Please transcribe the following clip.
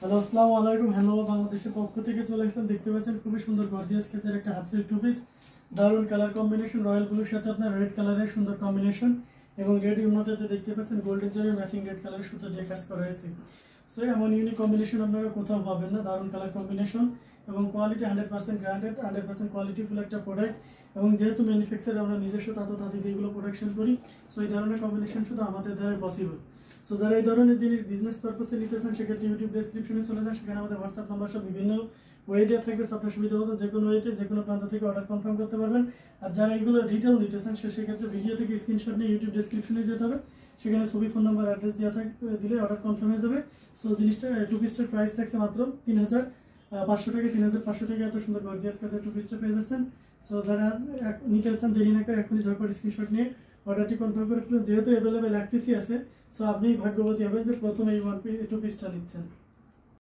Hello আসসালামু আলাইকুম। Handloom of বাংলাদেশের পক্ষ থেকে চলে আসলাম। দেখতে পাচ্ছেন খুবই সুন্দর গর্জিয়াস কাজের একটা হাফ সিল্ক টু পিস, দারুন কালার কম্বিনেশন, রয়্যাল ব্লুর সাথে আপনার রেড কালারের সুন্দর কম্বিনেশন এবং রেড ইউনোটাতে দেখতে পাচ্ছেন গোল্ডেন জরি ম্যাচিং রেড কালারের সুতো দিয়ে কাজ করা হয়েছে। সো এমন ইউনিক কম্বিনেশন আপনারা কোথাও পাবেন না। দারুন কালার কম্বিনেশন এবং কোয়ালিটি 100% গ্রান্টেড, 100% কোয়ালিটিফুল একটা প্রোডাক্ট। এবং যেহেতু ম্যানুফ্যাকচারে আমরা নিজস্ব তাঁতি দিয়ে এগুলো প্রোডাকশন করি, সো এই ধরনের কম্বিনেশন শুধু আমাদের দ্বারা পসিবল। সো যারা এই ধরনের জিনিস বিজনেস পারপাসে নিতে চান সেক্ষেত্রে ইউটিউব ডেসক্রিপশনে চলে যান, সেখানে আমাদের হোয়াটসঅ্যাপ নাম্বার সব বিভিন্ন ওয়ে দেওয়া থাকবে। আপনার সুবিধা মতো যে কোনো ওয়েতে যে কোনো প্রান্ত থেকে অর্ডার কনফার্ম করতে পারবেন। আর যারা এগুলো রিটেল নিতে চান সেক্ষেত্রে ভিডিও থেকে স্ক্রিনশট নিয়ে ইউটিউব ডেসক্রিপশনে যেতে হবে, সেখানে ছবি, ফোন নাম্বার, অ্যাড্রেস দেওয়া দিলে অর্ডার কনফার্ম হয়ে যাবে। সো জিনিসটা টু পিসটার প্রাইস থাকছে মাত্র 3500 টাকা। 3500 টাকা এত সুন্দর গর্জিয়াস কাজের টু পিসটা পেয়ে যাচ্ছেন। সো যারা নিতে চান দেরি না করে এখনই ঝটপট স্ক্রিনশট নিয়ে অর্ডারটি কনফার্ম করে ফেলুন। যেহেতু অ্যাভেলেবেল এক পিসই আছে, সো আপনি ভাগ্যবতী হবেন যে প্রথম এই টু পিসটা নিচ্ছেন।